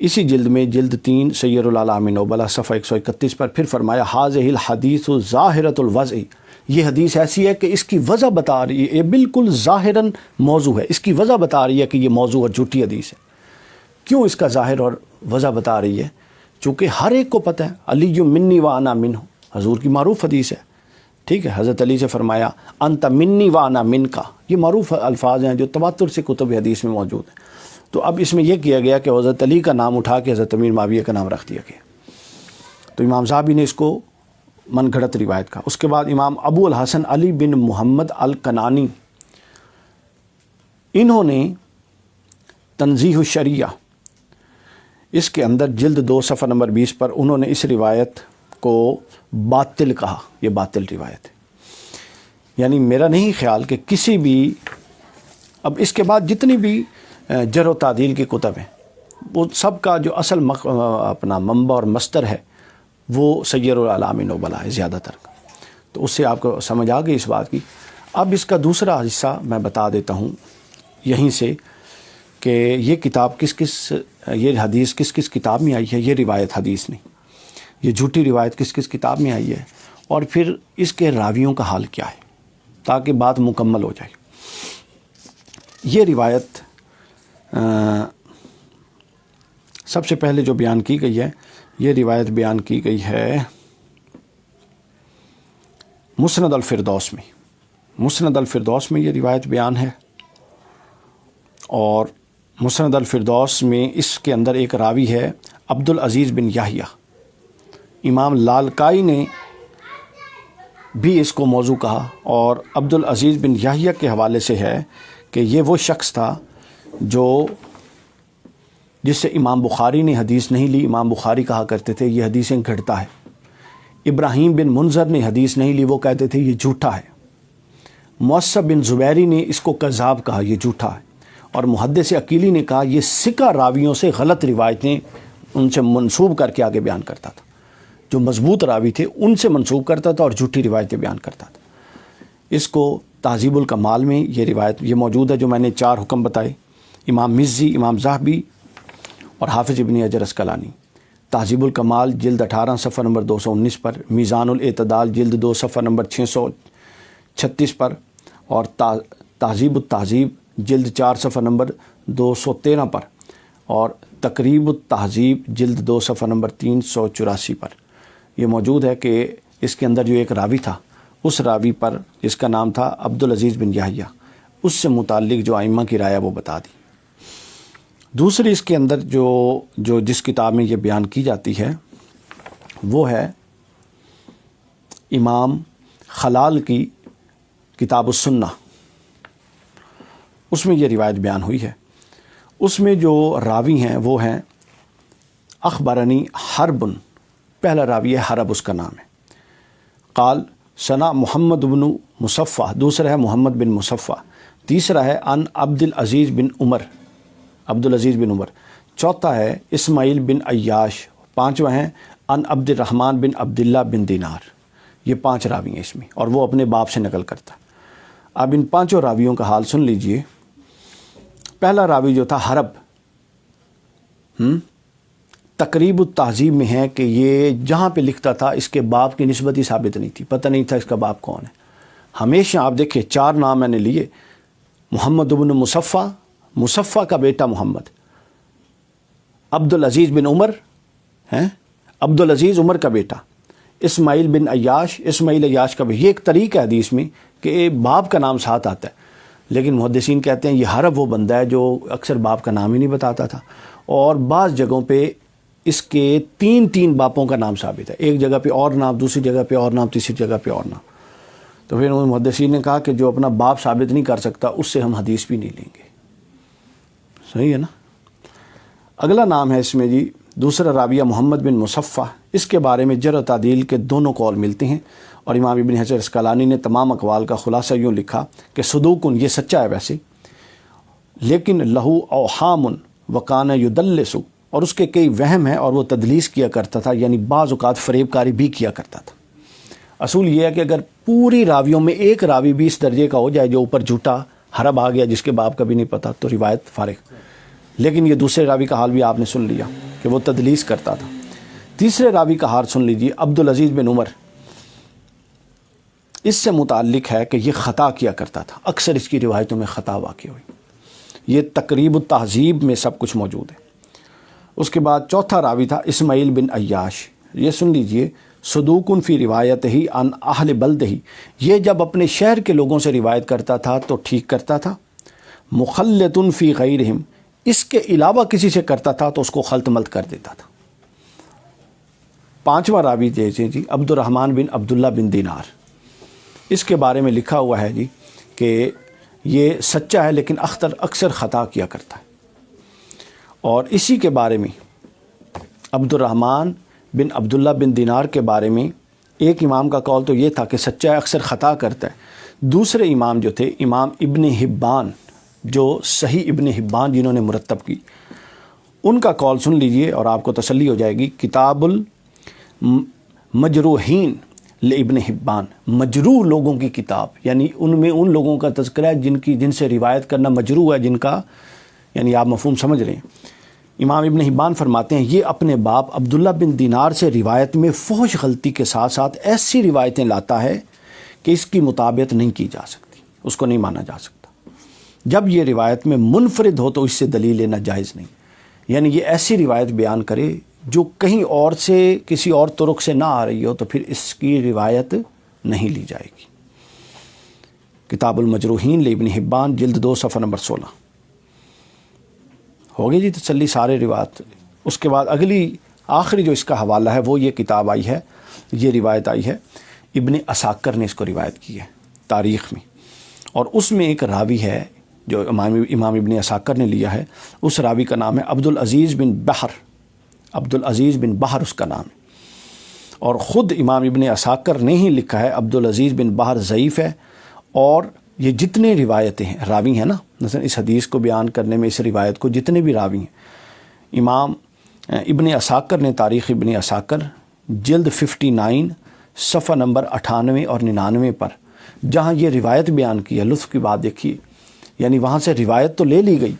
اسی جلد میں جلد 3 سیر العلام نوبلہ صفحہ 131 پر پھر فرمایا حاذہ الحدیث ظاہرۃ الوضع، یہ حدیث ایسی ہے کہ اس کی وضع بتا رہی ہے، یہ بالکل ظاہراً موضوع ہے، اس کی وضع بتا رہی ہے کہ یہ موضوع اور جھوٹی حدیث ہے۔ کیوں اس کا ظاہر اور وضع بتا رہی ہے؟ چونکہ ہر ایک کو پتہ ہے علی منی و انا منہ، حضور کی معروف حدیث ہے، ٹھیک ہے، حضرت علی سے فرمایا انت منی و انا منکا، یہ معروف الفاظ ہیں جو تواتر سے کتب حدیث میں موجود ہیں۔ تو اب اس میں یہ کیا گیا کہ حضرت علی کا نام اٹھا کے حضرت امیر معاویہ کا نام رکھ دیا گیا، تو امام صاحبی نے اس کو من گھڑت روایت کا۔ اس کے بعد امام ابو الحسن علی بن محمد الکنانی، انہوں نے تنزیہ الشریعہ اس کے اندر جلد 2 صفحہ نمبر 20 پر انہوں نے اس روایت کو باطل کہا، یہ باطل روایت ہے۔ یعنی میرا نہیں خیال کہ کسی بھی، اب اس کے بعد جتنی بھی جرح و تعدیل کی کتب ہیں وہ سب کا جو اصل اپنا منبع اور مصدر ہے وہ سیر العلام نوبلہ ہے زیادہ تر، تو اس سے آپ کو سمجھ آ گئی اس بات کی۔ اب اس کا دوسرا حصہ میں بتا دیتا ہوں یہیں سے کہ یہ کتاب یہ حدیث کس کس کتاب میں آئی ہے، یہ روایت حدیث نہیں، یہ جھوٹی روایت کس کس کتاب میں آئی ہے، اور پھر اس کے راویوں کا حال کیا ہے، تاکہ بات مکمل ہو جائے۔ یہ روایت سب سے پہلے جو بیان کی گئی ہے، یہ روایت بیان کی گئی ہے مسند الفردوس میں، مسند الفردوس میں یہ روایت بیان ہے، اور مسند الفردوس میں اس کے اندر ایک راوی ہے عبد العزیز بن یحییٰ۔ امام لالکائی نے بھی اس کو موضوع کہا، اور عبد العزیز بن یحییٰ کے حوالے سے ہے کہ یہ وہ شخص تھا جس سے امام بخاری نے حدیث نہیں لی، امام بخاری کہا کرتے تھے یہ حدیثیں گھڑتا ہے۔ ابراہیم بن منذر نے حدیث نہیں لی، وہ کہتے تھے یہ جھوٹا ہے۔ مؤصب بن زبیری نے اس کو کذاب کہا، یہ جھوٹا ہے۔ اور محدث عقیلی نے کہا یہ ثقہ راویوں سے غلط روایتیں ان سے منسوب کر کے آگے بیان کرتا تھا، جو مضبوط راوی تھے ان سے منسوب کرتا تھا اور جھوٹی روایتیں بیان کرتا تھا۔ اس کو تہذیب الکمال میں یہ روایت یہ موجود ہے جو میں نے 4 حکم بتائے، امام مزی، امام ذہبی اور حافظ ابن حجر اسقلانی۔ تہذیب الکمال جلد 18 صفحہ نمبر 219 پر، میزان الاعتدال جلد 2 صفحہ نمبر 636 پر، اور تہذیب التہذیب جلد 4 صفحہ نمبر 213 پر، اور تقریب التہذیب جلد 2 صفحہ نمبر 384 پر یہ موجود ہے کہ اس کے اندر جو ایک راوی تھا، اس راوی پر جس کا نام تھا عبد العزیز بن یحییٰ، اس سے متعلق جو ائمہ کی رائے وہ بتا دی۔ دوسری اس کے اندر جو جس کتاب میں یہ بیان کی جاتی ہے وہ ہے امام خلال کی کتاب السنہ، اس میں یہ روایت بیان ہوئی ہے۔ اس میں جو راوی ہیں وہ ہیں اخبرنی حرب، پہلا راوی ہے حرب، اس کا نام ہے، قال ثنا محمد بن مصفح، دوسرا ہے محمد بن مصفح، تیسرا ہے ان عبد العزیز بن عمر، عبد العزیز بن عمر، چوتھا ہے اسماعیل بن عیاش، پانچواں ہیں ان عبد الرحمن بن عبداللہ بن دینار۔ یہ 5 راوی ہیں اس میں، اور وہ اپنے باپ سے نقل کرتا۔ اب ان 5 راویوں کا حال سن لیجئے۔ پہلا راوی جو تھا حرب، تقریب التہذیب میں ہے کہ یہ جہاں پہ لکھتا تھا اس کے باپ کی نسبت ہی ثابت نہیں تھی، پتہ نہیں تھا اس کا باپ کون ہے۔ ہمیشہ آپ دیکھیں 4 نام میں نے لیے، محمد بن مصفح کا بیٹا محمد، عبد العزیز بن عمر ہیں، عبد العزیز عمر کا بیٹا، اسماعیل بن عیاش، اسماعیل عیاش کا بھی۔ یہ ایک طریقہ ہے حدیث میں کہ باپ کا نام ساتھ آتا ہے، لیکن محدثین کہتے ہیں یہ حرب وہ بندہ ہے جو اکثر باپ کا نام ہی نہیں بتاتا تھا، اور بعض جگہوں پہ اس کے 3 باپوں کا نام ثابت ہے، ایک جگہ پہ اور نام، دوسری جگہ پہ اور نام، تیسری جگہ پہ اور نام۔ تو پھر محدثین نے کہا کہ جو اپنا باپ ثابت نہیں کر سکتا اس سے ہم حدیث بھی نہیں لیں گے۔ صحیح ہے نا۔ اگلا نام ہے اس میں جی، دوسرا راویہ محمد بن مصفح، اس کے بارے میں جرح و تعدیل کے دونوں قول ملتے ہیں، اور امام ابن حجر اسقلانی نے تمام اقوال کا خلاصہ یوں لکھا کہ صدوقن، یہ سچا ہے ویسے، لیکن لہو اوہام وکان یدلس، اور اس کے کئی وہم ہیں اور وہ تدلیس کیا کرتا تھا، یعنی بعض اوقات فریب کاری بھی کیا کرتا تھا۔ اصول یہ ہے کہ اگر پوری راویوں میں ایک راوی بھی اس درجے کا ہو جائے جو اوپر جھوٹا حرب آ گیا جس کے باپ کا بھی نہیں پتہ، تو روایت فارغ۔ لیکن یہ دوسرے راوی کا حال بھی آپ نے سن لیا۔ کہ وہ تدلیس کرتا تھا۔ تیسرے راوی کا حال سن لیجیے، عبدالعزیز بن عمر، اس سے متعلق ہے کہ یہ خطا کیا کرتا تھا، اکثر اس کی روایتوں میں خطا واقع ہوئی۔ یہ تقریب التہذیب میں سب کچھ موجود ہے۔ اس کے بعد چوتھا راوی تھا اسماعیل بن عیاش، یہ سن لیجئے، صدوق فی روایت ہی عن اہل بلد ہی، یہ جب اپنے شہر کے لوگوں سے روایت کرتا تھا تو ٹھیک کرتا تھا، مخلط فی غیرہم، اس کے علاوہ کسی سے کرتا تھا تو اس کو خلط ملط کر دیتا تھا۔ پانچواں راوی جیسے جی عبد الرحمن بن عبداللہ بن دینار، اس کے بارے میں لکھا ہوا ہے جی کہ یہ سچا ہے لیکن اکثر خطا کیا کرتا ہے۔ اور اسی کے بارے میں عبد الرحمن بن عبداللہ بن دینار کے بارے میں ایک امام کا قول تو یہ تھا کہ سچا ہے، اکثر خطا کرتا ہے۔ دوسرے امام جو تھے، امام ابن حبان، جو صحیح ابن حبان جنہوں نے مرتب کی، ان کا قول سن لیجئے اور آپ کو تسلی ہو جائے گی۔ کتاب المجروحین لابن حبان، مجروح لوگوں کی کتاب، یعنی ان میں ان لوگوں کا تذکرہ ہے جن سے روایت کرنا مجروح ہے، جن کا یعنی آپ مفہوم سمجھ رہے ہیں۔ امام ابن حبان فرماتے ہیں یہ اپنے باپ عبداللہ بن دینار سے روایت میں فحش غلطی کے ساتھ ساتھ ایسی روایتیں لاتا ہے کہ اس کی مطابقت نہیں کی جا سکتی، اس کو نہیں مانا جا سکتا۔ جب یہ روایت میں منفرد ہو تو اس سے دلیل لینا جائز نہیں، یعنی یہ ایسی روایت بیان کرے جو کہیں اور سے کسی اور طرق سے نہ آ رہی ہو تو پھر اس کی روایت نہیں لی جائے گی۔ کتاب المجروحین لابن حبان، جلد 2 صفحہ نمبر 16۔ ہو گئی جی تسلی سارے روایت۔ اس کے بعد اگلی آخری جو اس کا حوالہ ہے وہ یہ کتاب آئی ہے، یہ روایت آئی ہے، ابن عساکر نے اس کو روایت کی ہے تاریخ میں، اور اس میں ایک راوی ہے جو امام ابن عساکر نے لیا ہے، اس راوی کا نام ہے عبدالعزیز بن بحر، عبدالعزیز بن بحر اس کا نام ہے، اور خود امام ابن عساکر نے ہی لکھا ہے عبدالعزیز بن بحر ضعیف ہے، اور یہ جتنے روایتیں ہیں راوی ہیں نا، مثلا اس حدیث کو بیان کرنے میں اس روایت کو جتنے بھی راوی ہیں، امام ابن عساکر نے تاریخ ابن عساکر جلد 59 صفحہ نمبر 98 اور 99 پر جہاں یہ روایت بیان کی ہے، لطف کی بات دیکھیے، یعنی وہاں سے روایت تو لے لی گئی،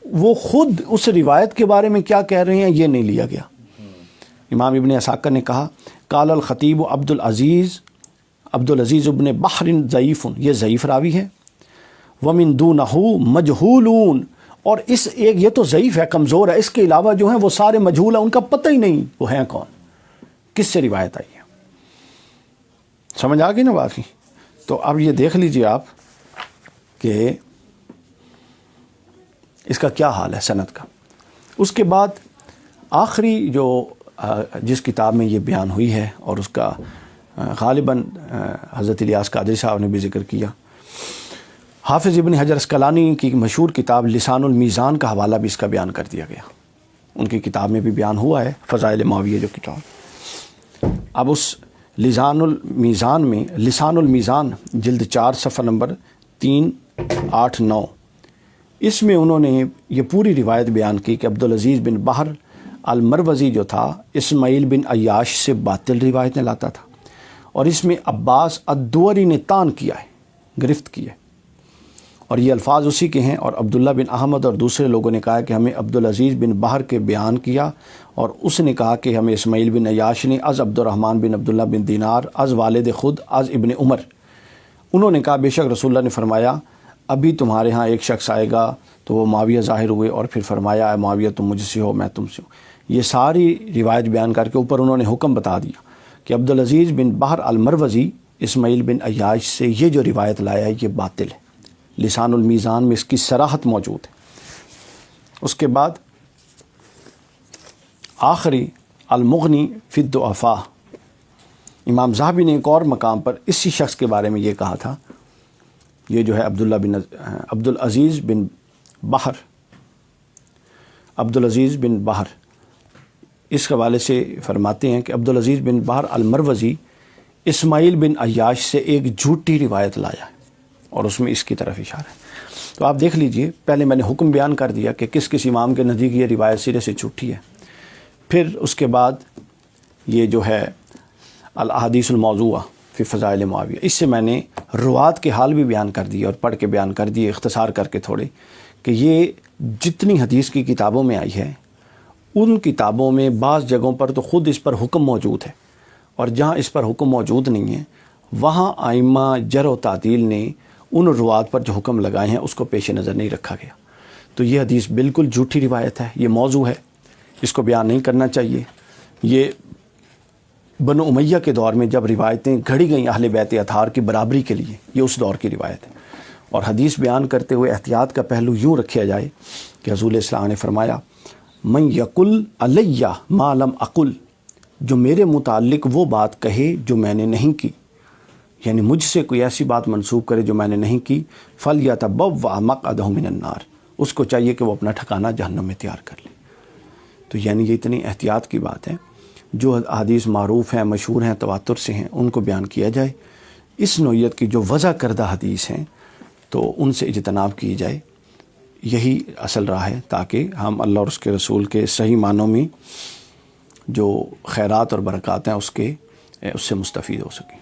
وہ خود اس روایت کے بارے میں کیا کہہ رہے ہیں یہ نہیں لیا گیا۔ امام ابن عساکر نے کہا قال الخطیب عبدالعزیز ابن بحر ضعیف، یہ ضعیف راوی ہے، ومن دونہ مجہولون، اور اس ایک یہ تو ضعیف ہے، کمزور ہے، اس کے علاوہ جو ہیں وہ سارے مجہول ہیں، ان کا پتہ ہی نہیں وہ ہیں کون، کس سے روایت آئی ہے۔ سمجھ آ گئی نا باقی؟ تو اب یہ دیکھ لیجئے آپ کہ اس کا کیا حال ہے سند کا۔ اس کے بعد آخری جو جس کتاب میں یہ بیان ہوئی ہے اور اس کا غالباً حضرت الیاس قادری صاحب نے بھی ذکر کیا، حافظ ابن حجر اسقلانی کی مشہور کتاب لسان المیزان کا حوالہ بھی اس کا بیان کر دیا گیا، ان کی کتاب میں بھی بیان ہوا ہے، فضائل معاویہ جو کتاب۔ اب اس لسان المیزان جلد 4 صفحہ نمبر 3 8 9، اس میں انہوں نے یہ پوری روایت بیان کی کہ عبدالعزیز بن بحر المروزی جو تھا اسماعیل بن عیاش سے باطل روایتیں لاتا تھا، اور اس میں عباس الدوری نے طعن کیا ہے، گرفت کی ہے، اور یہ الفاظ اسی کے ہیں، اور عبداللہ بن احمد اور دوسرے لوگوں نے کہا کہ ہمیں عبدالعزیز بن بحر کے بیان کیا، اور اس نے کہا کہ ہمیں اسماعیل بن عیاش نے از عبد الرحمن بن عبداللہ بن دینار از والد خود از ابن عمر، انہوں نے کہا بے شک رسول اللہ نے فرمایا ابھی تمہارے ہاں ایک شخص آئے گا، تو وہ معاویہ ظاہر ہوئے اور پھر فرمایا اے معاویہ تم مجھ سے ہو میں تم سے ہوں۔ یہ ساری روایت بیان کر کے اوپر انہوں نے حکم بتا دیا کہ عبدالعزیز بن بحر المروزی اسماعیل بن عیاش سے یہ جو روایت لایا ہے یہ باطل ہے، لسان المیزان میں اس کی صراحت موجود ہے۔ اس کے بعد آخری المغنی فی الضعفاء، امام ذہبی نے ایک اور مقام پر اسی شخص کے بارے میں یہ کہا تھا، یہ جو ہے عبدالعزیز بن بحر اس حوالے سے فرماتے ہیں کہ عبدالعزیز بن بحر المروزی اسماعیل بن عیاش سے ایک جھوٹی روایت لایا ہے، اور اس میں اس کی طرف اشارہ ہے۔ تو آپ دیکھ لیجئے، پہلے میں نے حکم بیان کر دیا کہ کس کس امام کے نزدیک یہ روایت سرے سے جھوٹی ہے، پھر اس کے بعد یہ جو ہے الاحادیث الموضوعہ فی فضائل معاویہ، اس سے میں نے روات کے حال بھی بیان کر دیے اور پڑھ کے بیان کر دیے اختصار کر کے تھوڑے، کہ یہ جتنی حدیث کی کتابوں میں آئی ہے ان کتابوں میں بعض جگہوں پر تو خود اس پر حکم موجود ہے، اور جہاں اس پر حکم موجود نہیں ہے وہاں آئمہ جرح و تعدیل نے ان روات پر جو حکم لگائے ہیں اس کو پیش نظر نہیں رکھا گیا۔ تو یہ حدیث بالکل جھوٹی روایت ہے، یہ موضوع ہے، اس کو بیان نہیں کرنا چاہیے۔ یہ بنو امیہ کے دور میں جب روایتیں گھڑی گئیں اہل بیت اطہار کی برابری کے لیے، یہ اس دور کی روایت ہے۔ اور حدیث بیان کرتے ہوئے احتیاط کا پہلو یوں رکھا جائے کہ رسول اسلام نے فرمایا من یقل علیہ ما لم اقل، جو میرے متعلق وہ بات کہے جو میں نے نہیں کی، یعنی مجھ سے کوئی ایسی بات منسوب کرے جو میں نے نہیں کی، فَلْيَتَبَوَّأْ مَقْعَدَهُ مِنَ النَّارِ، اس کو چاہیے کہ وہ اپنا ٹھکانہ جہنم میں تیار کر لے۔ تو یعنی یہ اتنی احتیاط کی بات ہے، جو حدیث معروف ہیں، مشہور ہیں، تواتر سے ہیں، ان کو بیان کیا جائے۔ اس نوعیت کی جو وضع کردہ حدیث ہیں تو ان سے اجتناب کی جائے، یہی اصل راہ ہے، تاکہ ہم اللہ اور اس کے رسول کے صحیح معنوں میں جو خیرات اور برکات ہیں اس سے مستفید ہو سکیں۔